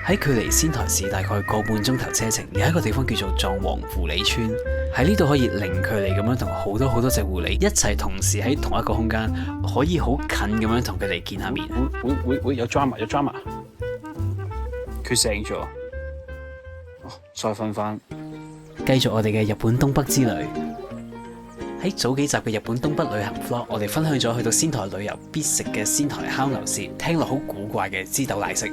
喺距離仙台市大概個半鐘頭車程，有一個地方叫做藏王狐狸村。喺呢度可以零距離咁樣同好多隻狐狸一齊同時喺同一個空間，可以好近咁樣同佢哋見下面。會有 drama，佢醒咗，再瞓翻。繼續我哋嘅日本東北之旅。喺早幾集嘅日本東北旅行 vlog， 我哋分享咗去到仙台旅遊必食嘅仙台烤牛舌，聽落好古怪嘅枝豆奶昔。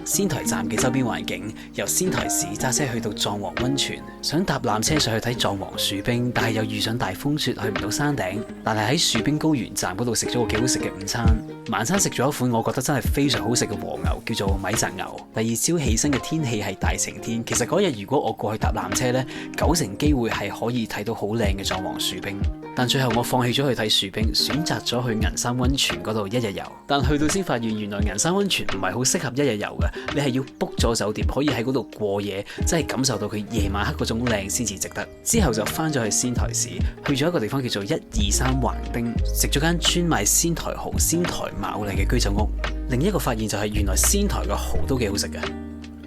仙台站嘅周邊環境，由仙台市揸車去到藏王溫泉，想搭纜車上去睇藏王樹冰，但係又遇上大風雪去唔到山頂。但係喺樹冰高原站嗰度食咗個幾好食嘅午餐。晚餐食咗一款我覺得真係非常好食嘅和牛，叫做米澤牛。第二朝起身嘅天氣係大晴天，其實嗰日如果我過去搭纜車呢，9成機會係可以睇到好靚嘅藏王樹冰。但最後我放棄咗去睇樹冰，選擇咗去銀山溫泉嗰度一日遊。但去到先發現，原來銀山溫泉唔係好適合一日遊嘅，你係要 book 咗酒店，可以喺嗰度過夜，真係感受到佢夜晚黑嗰種靚先至值得。之後就翻咗去仙台市，去咗一個地方叫做123橫丁，食咗間專賣仙台蠔、仙台牡蠣嘅居酒屋。另一個發現就係原來仙台嘅蠔都幾好食嘅。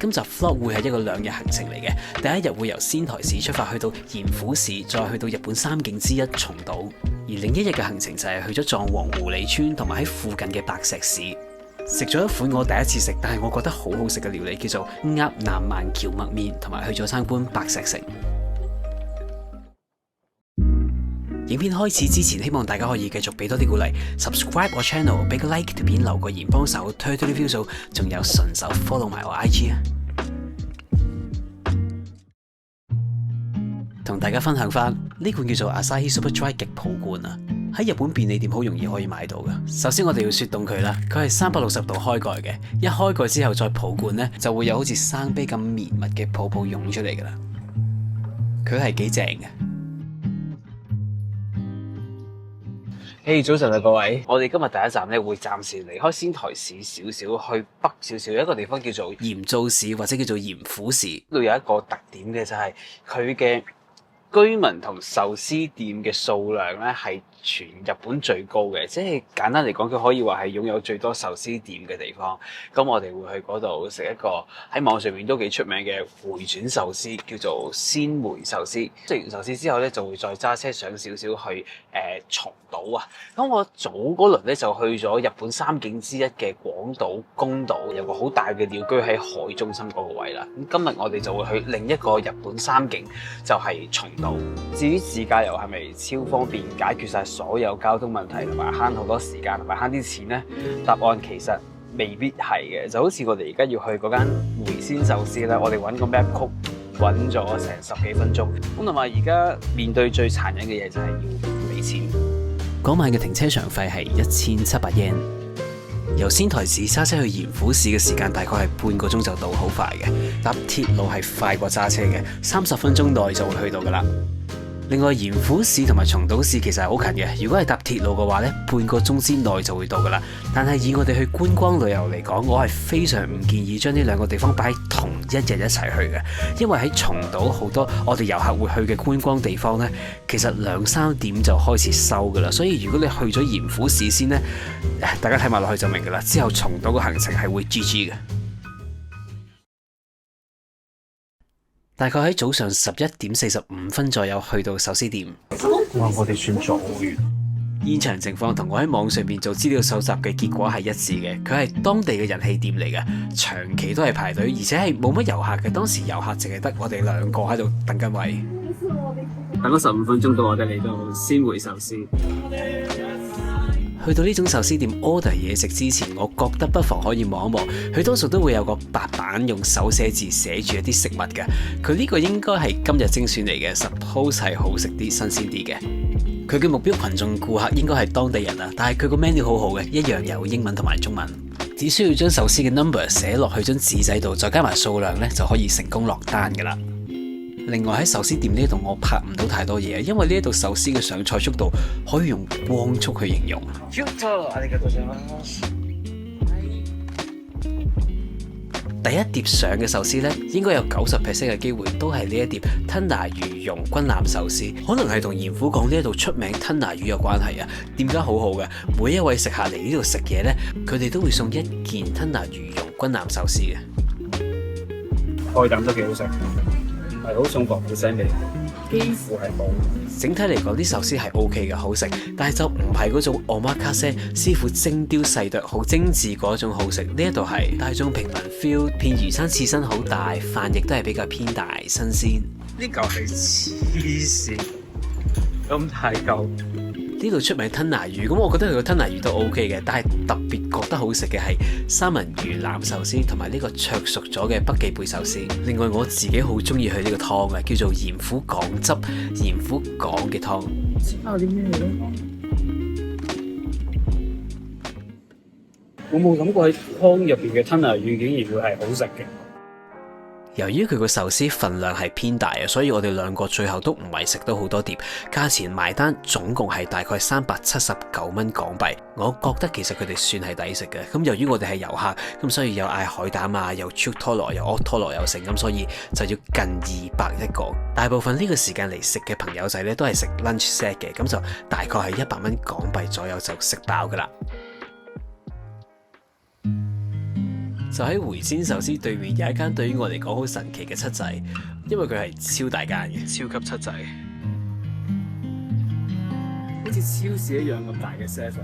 今集 vlog 會係一個2日行程嚟嘅，第一日會由仙台市出發去到鹽府市，再去到日本三景之一松島，而另一日嘅行程就係去咗藏王狐狸村同埋喺附近嘅白石市，食咗一款我第一次食但係我覺得好好食嘅料理，叫做鴨南蠻蕎麥麵，同埋去咗參觀白石城。影片開始之前，希望大家可以繼續俾多啲鼓勵 ，subscribe 我 channel， 俾個 like 條片，留個言幫手推啲 view 數，仲有順手 follow 埋我 IG 啊！同大家分享翻呢罐叫做 Asahi Super Dry 極泡罐啊，喺日本便利店好容易可以買到㗎。首先我哋要雪凍佢啦，佢係360度開蓋嘅，一開蓋之後再泡罐呢，就會有好似生啤咁綿密嘅泡泡湧出嚟㗎啦。佢係幾正嘅。嘿，早晨啊各位！我哋今日第一站咧會暫時離開仙台市少少，去北少少一個地方叫做鹽造市或者叫做鹽府市。呢度有一個特點嘅就係佢嘅居民同壽司店嘅數量咧係全日本最高嘅，即係簡單嚟講，佢可以話係擁有最多壽司店嘅地方。咁我哋會去嗰度食一個喺網上面都幾出名嘅回轉壽司，叫做鮮回壽司。食完壽司之後咧，就會再揸車上少少去松島啊。咁我早嗰輪咧就去咗日本三景之一嘅廣島宮島，有個好大嘅鳥居喺海中心嗰個位啦。咁今日我哋就會去另一個日本三景，就係松島。至於自駕遊係咪超方便解決晒所有交通問題，同埋慳好多時間，同埋慳啲錢呢？答案其實未必係嘅。就好似我哋而家要去嗰間回仙壽司咧，我哋揾個 map 曲揾咗成10幾分鐘。咁同埋而家面對最殘忍嘅嘢就係要俾錢。嗰晚嘅停車場費係1700 yen。由仙台市揸車去鹽府市嘅時間大概係半個鐘就到，好快嘅。搭鐵路係快過揸車嘅，30分鐘內就會去到噶啦。另外，鹽府市同埋松島市其實係好近嘅，如果係搭鐵路嘅話呢，半個鐘之內就會到噶啦。但係以我哋去觀光旅遊嚟講，我係非常唔建議將呢兩個地方擺喺同一日一齊去嘅，因為喺松島好多我哋遊客會去嘅觀光地方呢，其實2、3點就開始收噶啦。所以如果你去咗鹽府市先呢，大家睇埋落去就明噶啦。之後松島個行程係會 GG 嘅。大概喺早上11點45分左右去到壽司店。哇！我哋算咗好遠。現場情況同我喺網上面做資料搜集嘅結果係一致嘅，佢係當地嘅人氣店嚟嘅，長期都係排隊，而且係冇乜遊客嘅。當時遊客淨係得我哋2個喺度等緊位。等咗15分鐘到我哋嚟到鮮回壽司。去到呢種壽司店 order 嘢食之前，我覺得不妨可以望一望，佢多數都會有個白板用手寫字寫住一啲食物嘅。佢呢個應該係今日精選嚟嘅 ，suppose 係好食啲、新鮮啲嘅。佢嘅目標群眾顧客應該係當地人啊，但係佢個 menu 好好嘅，一樣有英文同埋中文。只需要將壽司嘅 number 寫落去張紙仔度，再加埋數量咧，就可以成功落單噶啦。另外喺壽司店呢度我拍唔到太多嘢，因為呢度壽司嘅上菜速度可以用光速去形容。第一碟上嘅壽司呢，應該有90% 嘅機會都係呢一碟吞拿魚蓉軍艦壽司，可能係同鹽府港呢度出名吞拿魚有關係啊。店家好好嘅，每一位食客嚟呢度食嘢呢，佢哋都會送1件吞拿魚蓉軍艦壽司嘅。蓋膽都幾好食，唔係好重薄好腥味，幾乎係冇。整體嚟講，啲壽司係 OK 嘅，好食，但係就唔係嗰種 omakase 師傅精雕細琢、好精緻嗰種好食。呢一度係大眾平民 feel， 片魚生刺身好大，飯亦都係比較偏大新鮮。呢嚿係黐線，咁大嚿。呢度出名吞拿魚，咁我覺得佢個吞拿魚都 OK 嘅，但係特別覺得好食嘅係三文魚腩壽司同埋呢個灼熟咗嘅北寄貝壽司。另外我自己好中意佢呢個湯嘅，叫做鹽苦港汁鹽苦港嘅湯。有啲咩咧？我冇諗過喺湯入邊嘅吞拿魚竟然會係好食嘅。由於佢個壽司份量係偏大啊，所以我哋兩個最後都唔係食到好多碟，價錢埋單總共係大概379蚊港幣。我覺得其實佢哋算係抵食嘅。咁由於我哋係遊客，咁所以有嗌海膽啊，有 chuk 拖羅，有 ot 拖羅有剩，咁所以就要近200一個。大部分呢個時間嚟食嘅朋友仔咧都係食 lunch set 嘅，咁就大概係100蚊港幣左右就食飽噶啦。就喺回鮮壽司對面有一間對於我嚟講好神奇嘅七仔，因為佢係超大間嘅，超級七仔，好似超市一樣咁大嘅 seven。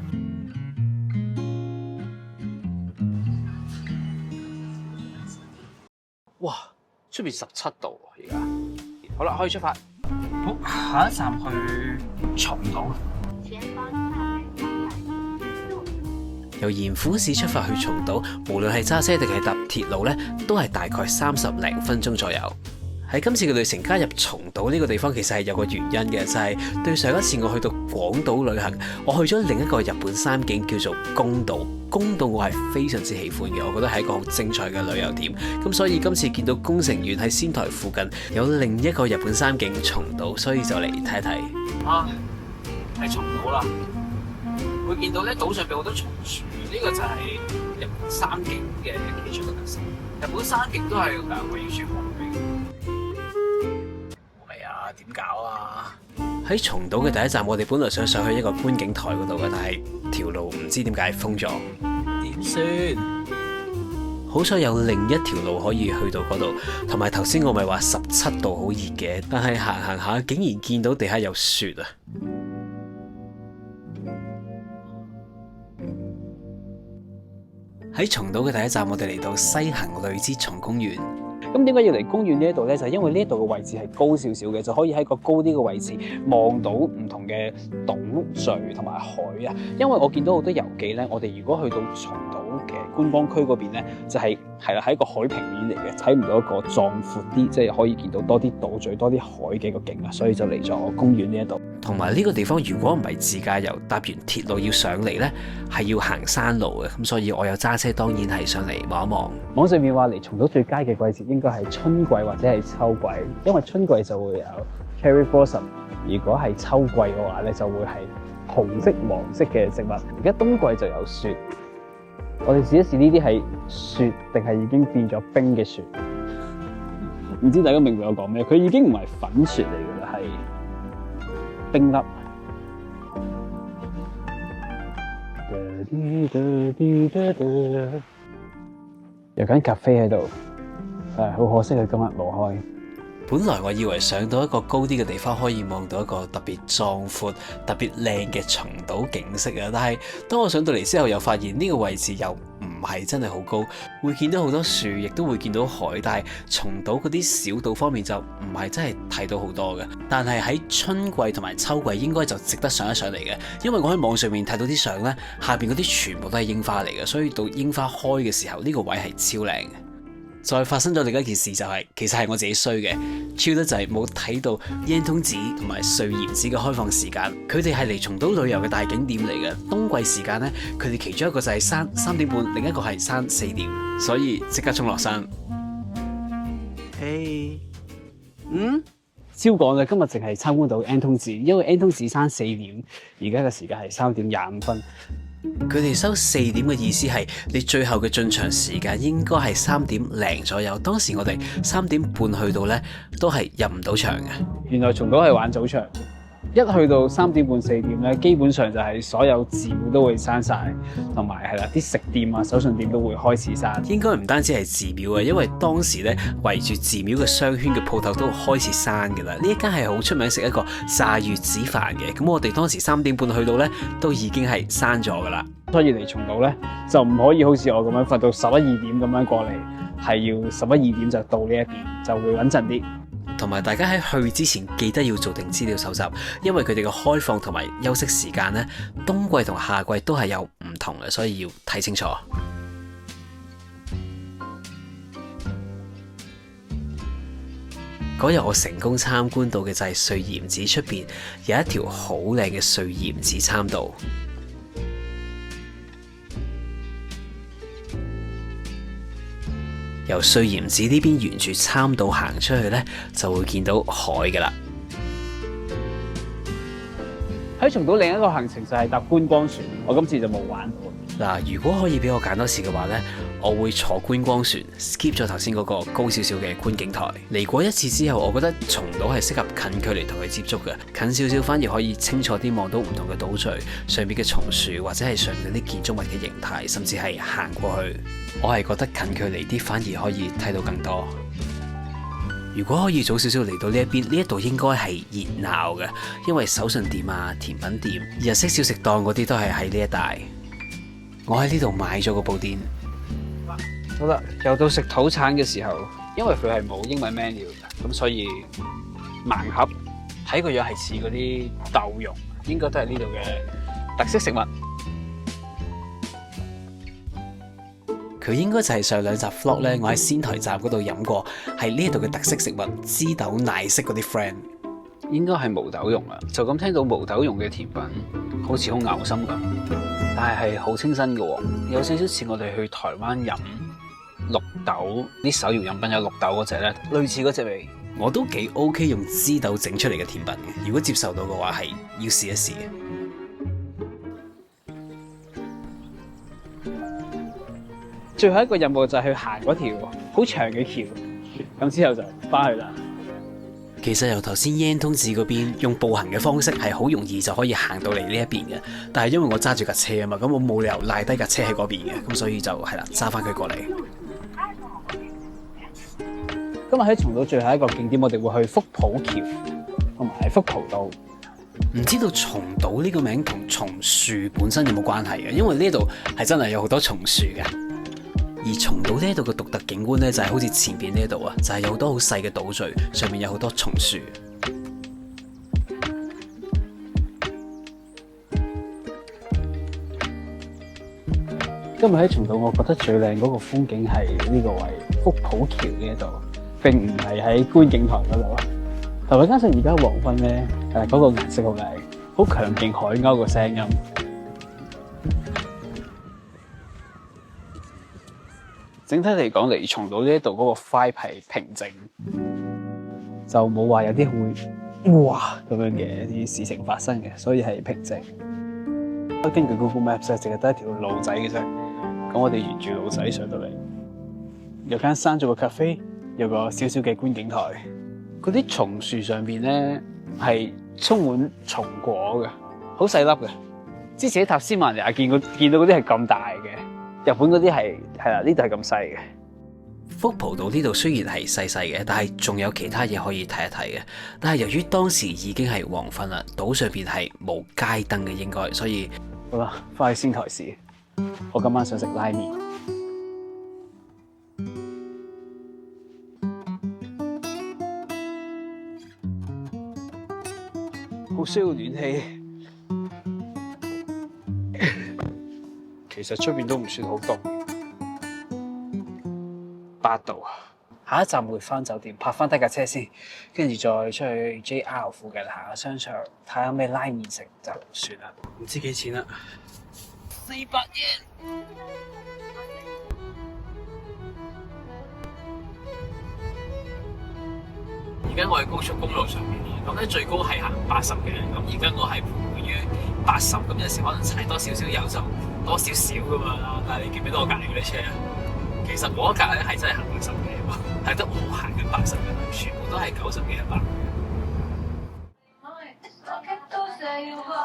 哇！出邊17度喎，而家。好啦，可以出發。好，下一站去松島。由鹽府市出發去松島，無論係揸車定係搭鐵路咧，都係大概30零分鐘左右。喺今次嘅旅程加入松島呢個地方，其實係有個原因嘅，就係對上一次我去到廣島旅行，我去咗另一個日本三景叫做宮島。宮島我係非常之喜歡嘅，我覺得係一個好精彩嘅旅遊點。咁所以今次見到宮城縣喺仙台附近有另一個日本三景松島，所以就嚟睇一睇。啊，係松島啦！會見到咧島上邊好多松樹，呢個就係日本三景嘅其中一個特色。日本三景都係圍繞住海嘅。係啊，點搞啊？喺松島嘅第一站，我哋本來想上去一個觀景台嗰度嘅，但係條路唔知點解封咗，點算？好彩有另一條路可以去到嗰度，同埋頭先我咪話17度好熱嘅，但係行行下竟然見到地下有雪啊！喺松島嘅第一站，我哋嚟到西行類之松公園。咁點解要嚟公園呢一度咧？就係因為呢一度嘅位置係高少少嘅，就可以喺個高啲嘅位置望到唔同嘅島嶼同埋海啊。因為我見到好多遊記咧，我哋如果去到松島嘅觀光區嗰邊咧，就係喺一個海平面嚟嘅，睇唔到一個壯闊啲，即係可以見到多啲島嶼、多啲海嘅一個景啊。所以就嚟咗公園呢一度。同埋呢個地方如果唔係自駕遊，搭完鐵路要上嚟呢，係要行山路嘅，咁所以我有揸車，當然係上嚟望一望。網上面話嚟松島最佳嘅季節應該係春季或者係秋季，因為春季就會有 cherry blossom， 如果係秋季嘅話咧就會係紅色、黃色嘅植物。而家冬季就有雪，我哋試一試呢啲係雪定係已經變咗冰嘅雪？唔知大家明唔明我講咩？佢已經唔係粉雪嚟㗎啦，係冰粒。有間咖啡喺度，好可惜佢今日冇開。本來我以為上到一個高啲嘅地方可以望到一個特別壯闊、特別靚嘅松島景色啊，但係當我上到嚟之後，又發現呢個位置又唔係真係好高，會見到好多樹，亦都會見到海，但係松島嗰啲小島方面就唔係真係睇到好多嘅。但係喺春季同埋秋季應該就值得上一上嚟嘅，因為我喺網上面睇到啲相呢，下邊嗰啲全部都係櫻花嚟嘅，所以到櫻花開嘅時候，呢個位係超靚嘅。再發生咗另一件事就係，其實係我自己衰嘅，超得就係冇睇到煙通寺同埋穗鹽寺嘅開放時間。佢哋係嚟松島旅遊嘅大景點嚟嘅。冬季時間呢，佢哋其中一個就係山3點半，另一個係山4點，所以即刻衝落山。嘿，超講啦！今日淨係參觀到煙通寺，因為煙通寺山4點，而家嘅時間係3點25分。佢哋收4點嘅意思係，你最後嘅進場時間應該係3點零左右。當時我哋3點半去到呢，都係入唔到場嘅。原來松島係玩早場，一去到3點半4點咧，基本上就係所有寺廟都會閂晒，同埋係啦啲食店啊、手信店都會開始閂。應該唔單止係寺廟啊，因為當時咧圍住寺廟嘅商圈嘅鋪頭都開始閂㗎啦。呢一間係好出名食一個炸月子飯嘅，咁我哋當時3點半去到咧，都已經係閂咗㗎啦。所以嚟松島咧就唔可以好似我咁樣瞓到11、2點咁樣過嚟，係要11、2點就到呢一邊，就會穩陣啲。同埋大家喺去之前記得要做定資料搜集，因為佢哋嘅開放同埋休息時間咧，冬季同夏季都係有唔同嘅，所以要睇清楚。嗰日我成功參觀到嘅就係穗鹽寺出邊有一條好靚嘅穗鹽寺參道。由穗鹽寺呢邊沿住參道行出去呢，就會見到海㗎啦。喺松島另一個行程就係搭觀光船，我今次就冇玩過。嗱，如果可以俾我揀多次嘅話呢，我會坐觀光船 skip 咗頭先嗰個高少少嘅觀景台。嚟過一次之後，我覺得松島係適合近距離同佢接觸嘅，近少少反而可以清楚啲望到唔同嘅島嶼上面嘅松樹，或者係上面啲建築物嘅形態，甚至係行過去。我係覺得近距離啲反而可以睇到更多。如果可以早少少嚟到呢一邊，呢一度應該係熱鬧嘅，因為手信店啊、甜品店、日式小食檔嗰啲都係喺呢一帶。我喺呢度買咗個布甸。好啦，又到食土產嘅時候，因為佢係冇英文 menu 嘅，咁所以盲盒睇個樣係似嗰啲豆蓉，應該都係呢度嘅特色食物。佢應該就係上2集 vlog 咧，我喺仙台站嗰度飲過，係呢度嘅特色食物，枝豆奶昔嗰啲 friend。應該係毛豆蓉啦，就咁聽到毛豆蓉嘅甜品，好似好嘔心咁，但係好清新嘅喎，有少少似我哋去台灣飲綠豆啲手搖飲品有綠豆嗰隻咧，類似嗰隻味。我都幾 OK 用枝豆整出嚟嘅甜品嘅，如果接受到嘅話係要試一試。最後一個任務就係去行嗰條好長嘅橋，咁之後就翻去啦。其實由頭先 Yan 通寺嗰邊用步行嘅方式係好容易就可以行到嚟呢一邊嘅，但係因為我揸住架車啊嘛，咁我冇理由賴低架車喺嗰邊嘅，咁所以就係啦，揸翻佢過嚟。今日喺松島最後一個景點，我哋會去福浦橋同埋福浦道。唔知道松島呢個名同松樹本身有冇關係嘅？因為呢度係真係有好多松樹嘅。而松島呢度嘅獨特景觀咧，就係好似前邊呢度啊，就係有好多好細嘅島嶼，上面有好多松樹。今日喺松島，我覺得最靚嗰個風景係呢個位福浦橋呢一度，並唔係喺觀景台嗰度。同埋加上而家黃昏咧，嗰個顏色好靚，好強勁海鷗嘅聲音。整體嚟講，嚟松島呢一度嗰個 vibe 係平靜，就冇話有啲會哇咁樣嘅啲事情發生嘅，所以係平靜。根據 Google Maps 咧，淨係得一條路仔嘅啫。咁我哋沿住路仔上到嚟，有間閂咗個 cafe， 有個少少嘅觀景台。嗰啲松樹上邊咧係充滿松果嘅，好細粒嘅。之前喺塔斯曼尼亞見到嗰啲係咁大嘅。日本嗰啲係啦，呢度係咁細嘅。福浦道呢度雖然係細細嘅，但係仲有其他嘢可以睇一睇嘅。但係由於當時已經係黃昏啦，島上邊係冇街燈嘅應該，所以好啦，翻去仙台市。我今晚想食拉麵。好需要暖氣。其實出邊都唔算好凍，8度。下一站會翻酒店，泊翻低架車先，跟住再出去 JR 附近行下商場，睇下咩拉麵食就算啦。唔知幾錢啦，400yen。而家我喺高速公路上面，咁咧最高係行80嘅，咁而家我係徘徊於80，咁有時可能踩多少少油就多少少噶嘛。但係你記唔記得我隔離嗰啲車啊？其實我一格咧係真係行80嘅，係得我行緊80嘅，全部都係90幾100。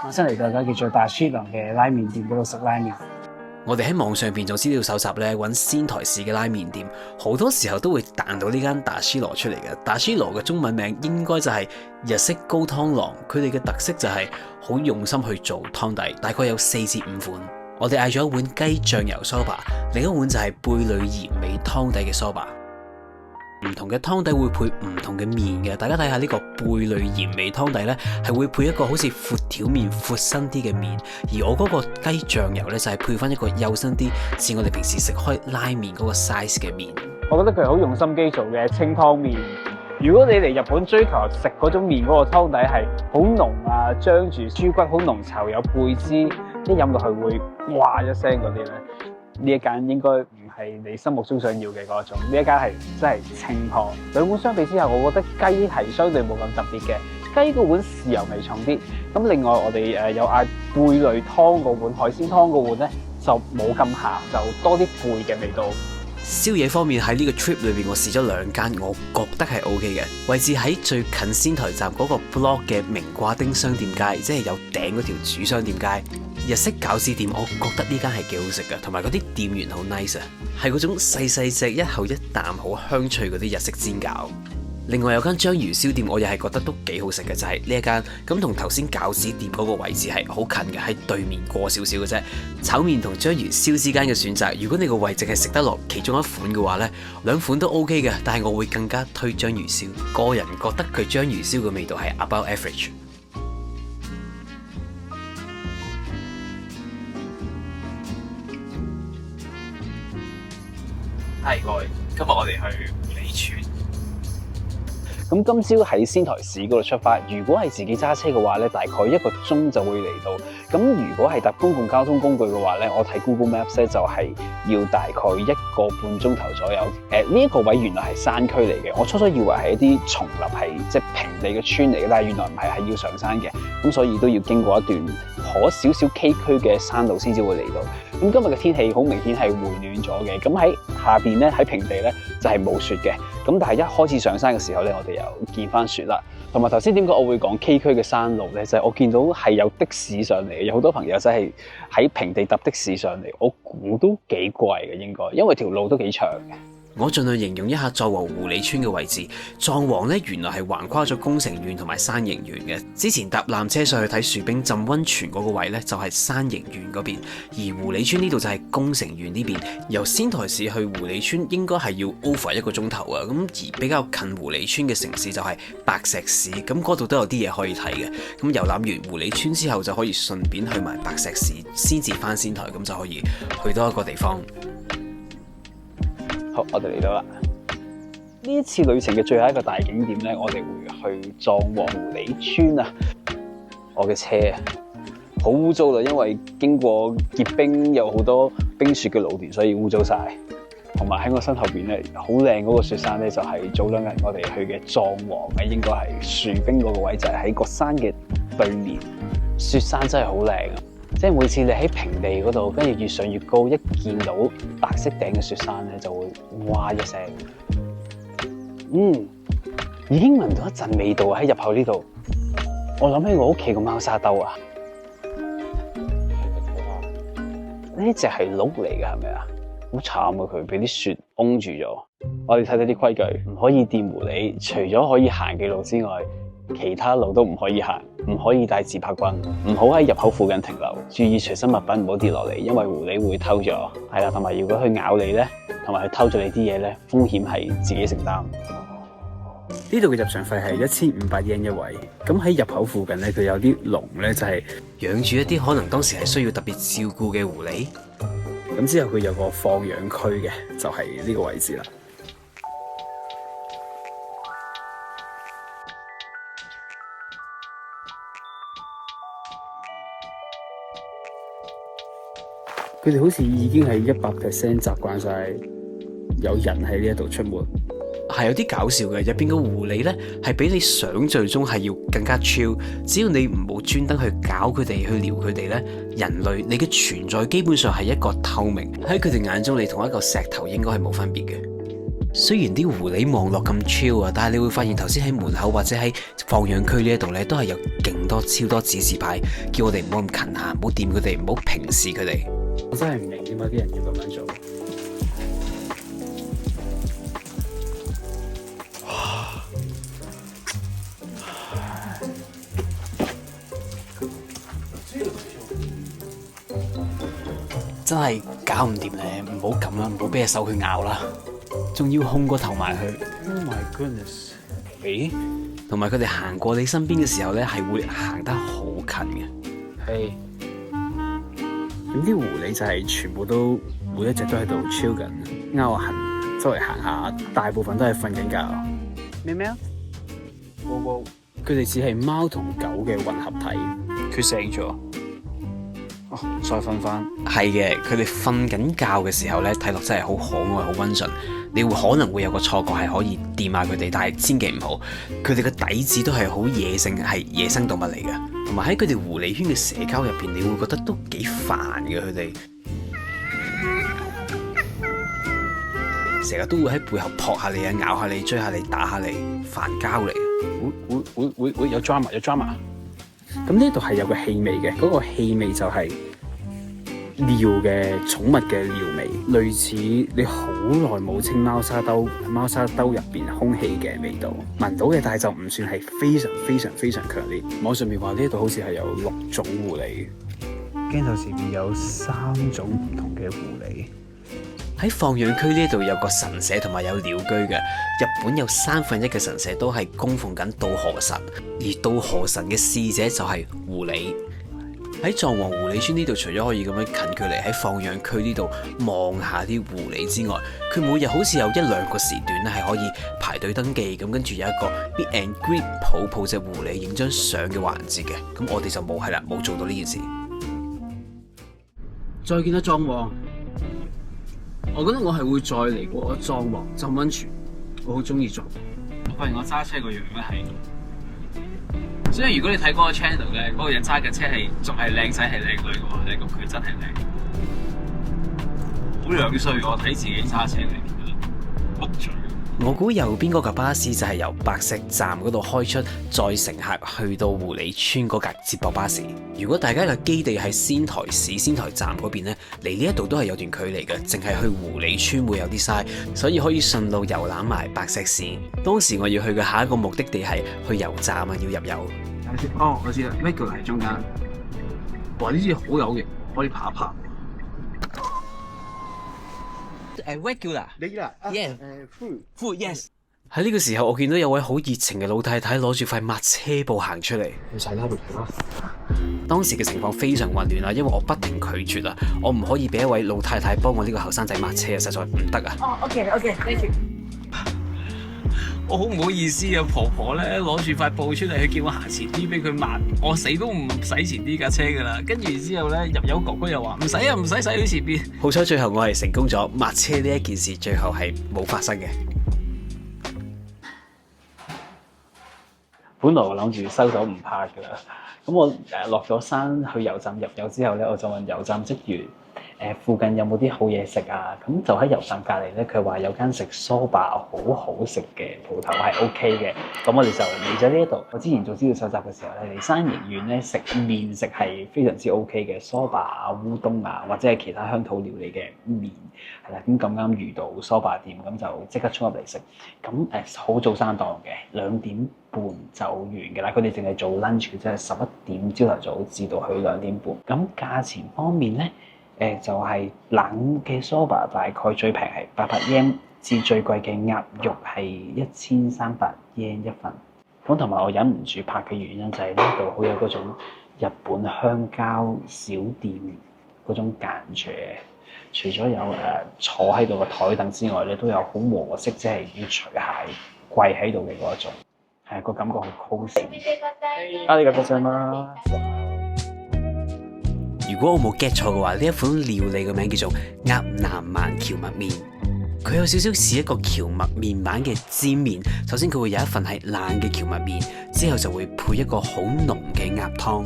我新嚟到間叫做大書郎嘅拉麵店嗰度食拉麵。我哋喺網上邊做資料搜集咧，揾仙台市嘅拉麵店，好多時候都會彈到呢間達舒羅出嚟嘅。達舒羅嘅中文名應該就係日式高湯郎，佢哋嘅特色就係好用心去做湯底，大概有4至5款。我哋嗌咗一碗雞醬油梳打，另一碗就係貝類鹽味湯底嘅梳打。唔同嘅湯底會配唔同嘅麵嘅，大家睇下呢個貝類鹽味湯底呢，係會配一個好似闊條麵、闊身啲嘅麵，而我嗰個雞醬油呢，就係配翻一個幼身啲，似我哋平時食開拉麵嗰個 size 嘅麵。我覺得佢好用心機做嘅清湯麵。如果你嚟日本追求食嗰種麵嗰個湯底係好濃啊，張住豬骨好濃稠，有貝汁，一飲落去會哇一聲嗰啲呢，呢一間應該唔係你心目中想要嘅嗰種，呢一間係真係清湯。兩碗相比之下，我覺得雞係相對冇咁特別嘅，雞嗰碗豉油味重啲。咁另外我哋有嗌貝類湯嗰碗，海鮮湯嗰碗咧就冇咁鹹，就多啲貝嘅味道。宵夜方面喺呢個 trip 裏邊，我試咗2間，我覺得係 OK 嘅。位置喺最近仙台站嗰個 block 嘅名掛町商店街，即係有頂嗰條主商店街。日式餃子店，我覺得呢間係幾好食嘅，同埋嗰啲店員好 nice 啊，係嗰種細細隻一口一啖好香脆嗰啲日式煎餃。另外有間章魚燒店，我又係覺得都幾好食嘅，就係呢一間。咁同頭先餃子店嗰個位置係好近嘅，喺對面過少少嘅啫。炒麵同章魚燒之間嘅選擇，如果你個胃淨係食得落其中一款嘅話呢，2款都 OK 嘅，但係我會更加推章魚燒。個人覺得佢章魚燒嘅味道係 above average。係各位，今日我哋去狐狸村。咁今朝喺仙台市嗰度出發，如果係自己揸車嘅話咧，大概1個鐘就會嚟到。咁如果係搭公共交通工具嘅話咧，我睇 Google Maps 咧就係要大概1個半鐘頭左右。呢一個位原來係山區嚟嘅，我初初以為係一啲叢林係即係平地嘅村嚟嘅，但係原來唔係，係要上山嘅。咁所以都要經過一段可少少崎嶇嘅山路先至會嚟到。咁今日嘅天氣好明顯係回暖咗嘅，咁喺下邊咧喺平地咧就係冇雪嘅，咁但係一開始上山嘅時候咧，我哋又見翻雪啦。同埋頭先點解我會講崎嶇嘅山路咧？就係我見到係有的士上嚟嘅，有好多朋友真係喺平地搭的士上嚟，我估都幾貴嘅應該，因為條路都幾長嘅。我盡量形容一下藏王狐狸村嘅位置。藏王咧原來係橫跨咗宮城縣同埋山形縣嘅。之前搭纜車上去睇樹冰浸溫泉嗰個位咧，就係山形縣嗰邊，而狐狸村呢度就係宮城縣呢邊。由仙台市去狐狸村應該係要 over1個鐘頭啊。咁而比較近狐狸村嘅城市就係白石市，咁嗰度都有啲嘢可以睇嘅。咁遊覽完狐狸村之後，就可以順便去埋白石市，先至翻仙台，咁就可以去多一個地方。好，我哋嚟到啦。呢一次旅程嘅最後一個大景點咧，我哋會去藏王狐狸村啊。我嘅車好污糟啦，因為經過結冰，有好多冰雪嘅路段，所以污糟晒。同埋喺我身後邊咧，好靚嗰個雪山咧，就係早2日我哋去嘅藏王嘅，應該係樹冰嗰個位，就係喺個山嘅對面。雪山真係好靚啊！即係每次你喺平地嗰度，跟住越上越高，一見到白色頂嘅雪山咧，就會哇一聲。已經聞到一陣味道喺入口呢度。我諗起我屋企個貓沙兜啊，呢隻係鹿嚟嘅係咪啊？好慘啊！佢俾啲雪擁住咗。我哋睇睇啲規矩，唔可以掂狐狸，除咗可以行嘅路之外，其他路都唔可以行，唔可以帶自拍棍，唔好喺入口附近停留，注意隨身物品唔好跌落嚟，因為狐狸會偷咗。係啦，同埋如果佢咬你咧，同埋佢偷咗你啲嘢咧，風險係自己承擔。呢度嘅入場費係1500 yen 一位。咁喺入口附近咧，佢有啲籠咧，就係養住一啲可能當時係需要特別照顧嘅狐狸。咁之後佢有個放養區嘅，就係呢個位置啦。佢哋好似已經係100% 習慣晒有人喺呢一度出沒，係有啲搞笑嘅。入邊個狐狸呢，係比你想象中係要更加 chill。只要你唔好專登去搞佢哋，去撩佢哋呢，人類你嘅存在基本上係一個透明，喺佢哋眼中，你同一個石頭應該係冇分別嘅。雖然啲狐狸望落咁 chill 啊，但係你會發現頭先喺門口或者喺放養區呢一度咧，都係有勁多超多指示牌，叫我哋唔好咁近下，唔好掂佢哋，唔好平視佢哋。我真係唔明點解啲人要咁樣做。真係搞唔掂咧，唔好咁啦，唔好俾隻手去咬啦，仲要控個頭埋去。Oh my goodness！咦？同埋佢哋行過你身邊嘅時候咧，係會行得好近嘅。係。咁啲狐狸就係全部都每一隻都喺度 chill 緊，勾痕，周圍行下，大部分都係瞓緊覺。咩咩啊？佢哋只係貓同狗嘅混合體。佢醒咗。哦，再瞓翻。係嘅，佢哋瞓緊覺嘅時候咧，睇落真係好可愛、好溫順。你會可能會有個錯覺係可以掂下佢哋，但係千祈唔好。佢哋嘅底子都係好野性，係野生動物嚟嘅。同埋喺佢哋狐狸圈嘅社交入邊，你會覺得都幾煩嘅。佢哋成日都會喺背後撲下你啊，咬下你，追下你，打下你，煩交嚟。會有 drama 有 drama。咁呢度係有個氣味嘅，嗰個氣味就係尿嘅寵物嘅尿味，類似你好耐冇清貓砂兜入邊空氣嘅味道，聞到嘅，但係就唔算係非常強烈。網上面話呢度好似係有6種狐狸，鏡頭前面有3種唔同嘅狐狸。喺放養區呢度有個神社同埋有鳥居嘅。日本有1/3嘅神社都係供奉緊稻荷神，而稻荷神嘅使者就係狐狸。喺藏王狐狸村呢度，除咗可以咁樣近距離喺放養區呢度望下啲狐狸之外，佢每日好似有1-2個時段咧係可以排隊登記，咁跟住有一個 meet and greet 抱隻狐狸影張相嘅環節嘅。咁我哋就冇做到呢件事。再見啦，藏王！我覺得我係會再嚟過藏王浸溫泉，我好中意藏王。我發現我揸車個樣咧係，所以如果你睇嗰個 channel 咧，嗰個人揸嘅車係仲係靚仔係靚女嘅話咧，咁佢真係靚。好樣衰，我睇自己揸車嚟嘅，木嘴。我估右邊嗰架巴士就係由白石站嗰度開出，載乘客去到狐狸村嗰架接駁巴士。如果大家嘅基地喺仙台市仙台站嗰邊呢，離呢一度都係有段距離嘅，淨係去狐狸村會有啲嘥，所以可以順路遊覽埋白石市。當時我要去嘅下一個目的地係去油站啊，要入油。哦，我知啦 ，Regular 喺中間。哇，呢支好有型，可以爬一爬。Regular， Yeah， food yes。喺呢個時候，我見到有位好熱情嘅老太太攞住塊抹車布行出嚟。唔使啦，當時嘅情況非常混亂啊，因為我不停拒絕啊，我唔可以俾一位老太太幫我呢個後生仔抹車啊，實在唔得啊。哦，OK，thank you。我好唔好意思啊，婆婆咧攞住塊布出嚟，佢叫我行前啲俾佢抹，我死都唔使前啲架車噶啦。跟住之後咧，入油哥哥又話唔使啊，唔使駛去前邊。好彩最後我係成功咗，抹車呢一件事最後係冇發生嘅。本來我諗住收手唔拍噶啦，咁我落咗山去油站入油之後咧，我就問油站職員附近有冇啲好嘢食啊？咁就喺油站隔離咧，佢話有間食梳巴好好食嘅鋪頭係 OK 嘅，咁我哋就嚟咗呢一度。我之前做資料搜集嘅時候咧，嚟山形縣咧食麵食係非常之 OK 嘅，梳巴啊、烏冬啊或者係其他鄉土料理嘅麵係啦。咁咁啱遇到梳巴店，咁就即刻衝入嚟食。咁好早生檔嘅，2點半就完嘅啦。佢哋淨係做 lunch 嘅，即係11點朝頭早至到去2點半。咁價錢方面咧？就係冷嘅梳巴大概最平係800 yen， 至最貴嘅鴨肉係1300 yen 一份。咁同埋我忍唔住拍嘅原因就係呢度好有嗰種日本鄉郊小店嗰種間住，除咗有坐喺度嘅台凳之外咧，都有好和式，即係要除鞋跪喺度嘅嗰一種，係個感覺好 cosy。啊，你個多謝啦。如果我冇 get 錯嘅話，呢一款料理嘅名叫做鴨南蠻蕎麥麵。佢有少少似一個蕎麥麵版嘅煎麵。首先佢會有一份係冷嘅蕎麥麵，之後就會配一個好濃嘅鴨湯。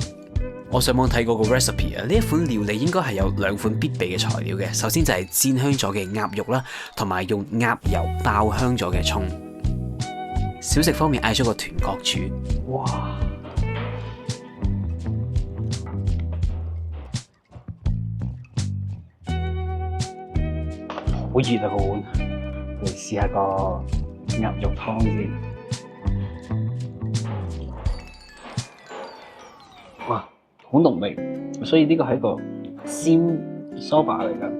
我上網睇過個 recipe 啊，呢一款料理應該係有2款必備嘅材料嘅。首先就係煎香咗嘅鴨肉啦，同埋用鴨油爆香咗嘅葱。小食方面嗌咗個豚角柱，哇！好熱啊個碗，嚟試下個鴨肉湯先。哇，好濃味，所以呢個係一個鮮梳打嚟㗎。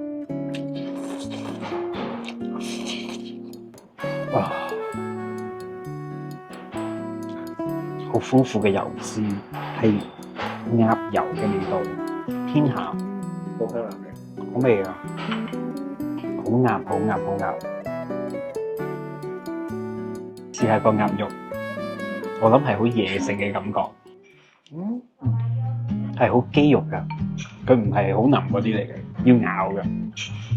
哇，好豐富嘅油脂，係鴨油嘅味道，偏鹹，好香嘅，好味啊！好鴨，好鴨，好鴨。試下個鴨肉，我諗係好野性嘅感覺。係好肌肉㗎，佢唔係好腍嗰啲嚟嘅，要咬嘅，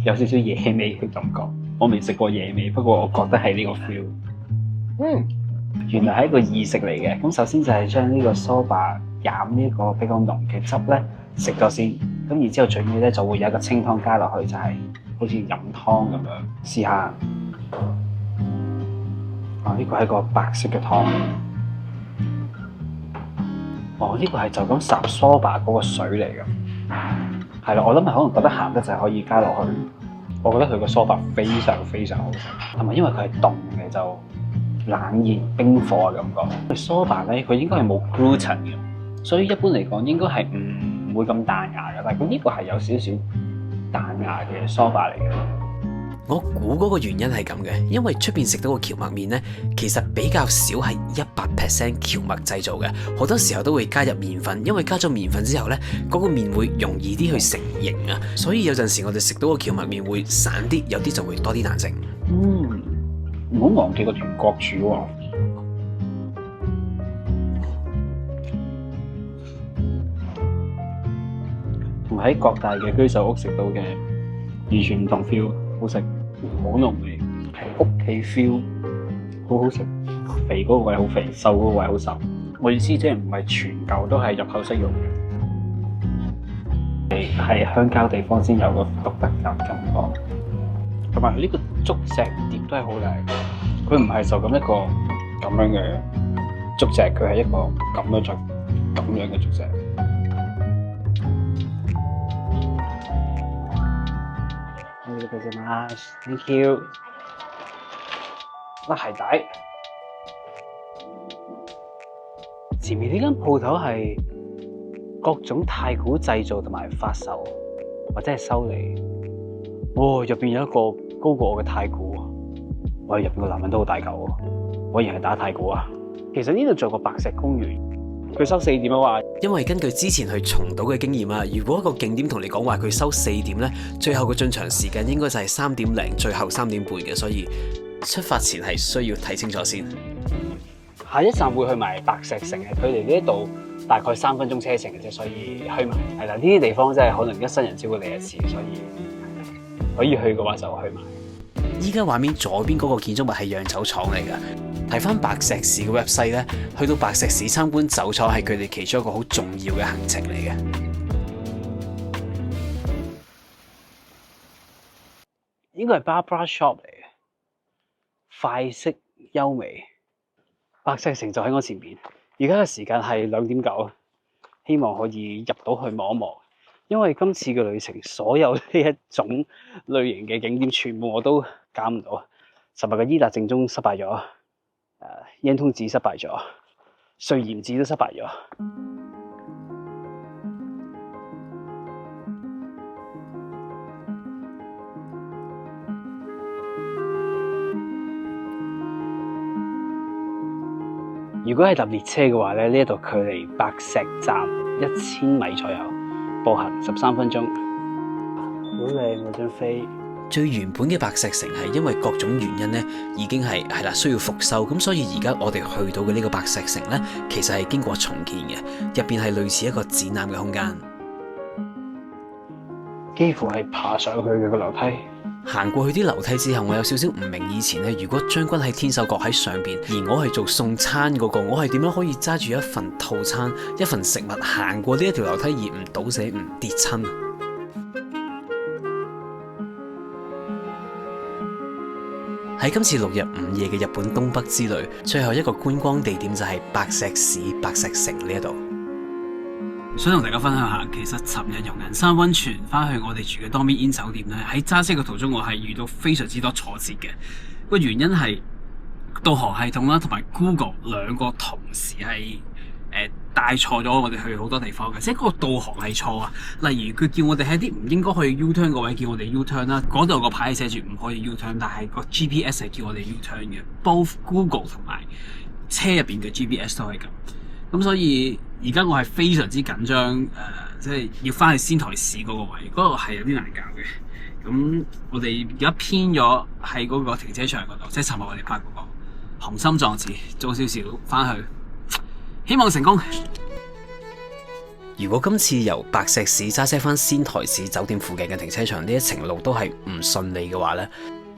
有少少野味嘅感覺。我未食過野味，不過我覺得係呢個 feel。原來係一個意式嚟嘅。咁首先就係將呢個梳打飲呢個比較濃嘅汁咧食咗先，咁然之後最尾咧就會有一個清湯加落去，就係好似飲湯咁樣。試下，呢個係一個白色嘅湯。呢個係就咁烚梳打嗰個水嚟嘅，係啦，我諗係可能覺得鹹得滯可以加落去。我覺得佢個梳打非常非常好食，同埋因為佢係凍嘅，就冷熱冰火嘅感覺。梳打咧，佢應該係冇 gluten 嘅，所以一般嚟講應該係唔會咁彈牙嘅。但係佢呢個係有少少彈牙嘅梳打嚟嘅。我估嗰個原因係咁嘅，因為出邊食到個蕎麥麵呢，其實比較少係100% 蕎麥製造嘅，好多時候都會加入麵粉，因為加咗麵粉之後呢，嗰個麵會容易啲去成型啊，所以有陣時我哋食到個蕎麥麵會散啲，有啲就會多啲彈性。唔好忘記個豚角柱喎。同喺各大嘅居酒屋食到嘅完全唔同 feel， 好食。好濃味，係屋企 feel， 好好食。肥嗰個位好肥，瘦嗰個位好瘦。我意思即係唔係全嚿都係入口式肉嘅，係鄉郊地方先有個獨特嘅感覺。同埋呢個竹石碟都係好靚，佢唔係就咁一個咁樣嘅竹石，佢係一個咁樣嘅竹石。Thank you。甩鞋帶。前面呢間鋪頭係各種太鼓製造同埋發售，或者係修理。入邊有一個高過我嘅太鼓。入邊個男人都好大嚿喎，果然係打太鼓啊！其實呢度仲有個白石公園。佢收4點啊話，因為根據之前去松島嘅經驗啊，如果一個景點同你講話佢收4點呢，最後嘅進場時間應該就係3點零，最後3點半嘅，所以出發前係需要睇清楚先。下一站會去埋白石城嘅，距離呢度大概3分鐘車程嘅啫，所以去埋係啦。呢啲地方真係可能一生人只會嚟一次，所以可以去嘅話就去埋。依家畫面左邊嗰個建築物係釀酒廠嚟㗎。睇翻白石市嘅 website 咧，去到白石市參觀酒廠係佢哋其中一個好重要嘅行程嚟嘅。應該係 Barbara Shop 嚟嘅，快色優美。白石城就喺我前面，而家嘅時間係2點9，希望可以入到去望一望。因為今次嘅旅程，所有呢一種類型嘅景點，全部我都揀唔到。尋日嘅伊達正宗失敗咗。煙通寺失敗咗，瑞賢寺都失敗咗。如果係搭列車嘅話咧，呢一度距離白石站1000米左右，步行13分鐘。好靚嗰張飛。最原本嘅白石城係因為各種原因咧，已經係啦需要復修，咁所以而家我哋去到嘅呢個白石城咧，其實係經過重建嘅，入邊係類似一個展覽嘅空間，幾乎係爬上去嘅個樓梯。行過去啲樓梯之後，我有少少唔明以前咧，如果將軍喺天守閣喺上邊，而我係做送餐嗰個，我係點樣可以揸住一份套餐、一份食物行過呢一條樓梯而唔倒瀉、唔跌親？喺今次6日5夜嘅日本東北之旅，最後一個觀光地點就係白石市白石城呢一度。想同大家分享下，其實尋日由銀山溫泉翻去我哋住嘅 Dormy Inn 酒店咧，喺揸車嘅途中我係遇到非常之多挫折嘅。個原因係導航系統啦，同埋 Google 兩個同時係帶錯咗我哋去好多地方嘅，即係嗰個導航係錯啊。例如佢叫我哋喺啲唔應該去 U-turn 個位叫我哋 U-turn 啦，嗰度有個牌寫住唔可以 U-turn， 但係個 GPS 係叫我哋 U-turn 嘅。Both Google 同埋車入邊嘅 GPS 都係咁。咁所以而家我係非常之緊張，即係要翻去仙台市嗰個位，嗰個係有啲難搞嘅。咁我哋而家偏咗喺嗰個停車場嗰度，即係尋日我哋拍嗰個雄心壯志，早少少翻去。希望成功。如果今次由白石市揸車翻仙台市酒店附近嘅停車場，呢一程路都係唔順利嘅話呢，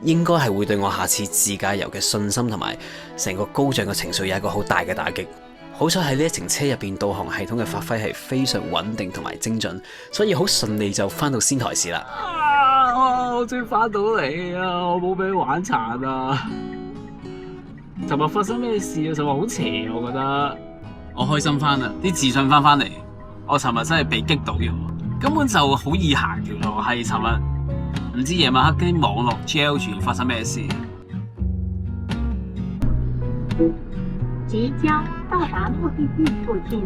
應該係會對我下次自駕遊嘅信心同埋成個高漲嘅情緒有一個好大嘅打擊。好彩喺呢一程車入邊，導航系統嘅發揮係非常穩定同埋精準，所以好順利就翻到仙台市啦。我終於翻到嚟啊！我冇俾玩殘啊！尋日發生咩事啊？尋日好邪，我覺得。我開心翻啦，啲自信翻嚟。我尋日真係被擊倒咗，根本就好易行條路。係尋日唔知夜晚黑啲網絡 gel 住發生咩事。即將到達目的地附近。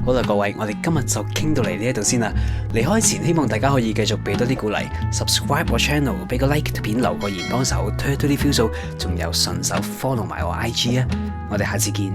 好啦，各位，我哋今日就傾到嚟呢一度先啦。離開前，希望大家可以繼續俾多啲鼓勵 ，subscribe 我 channel， 俾個 like 條片，留個言幫手推啲 view 數，仲有順手 follow 埋我 IG 啊！我哋下次見。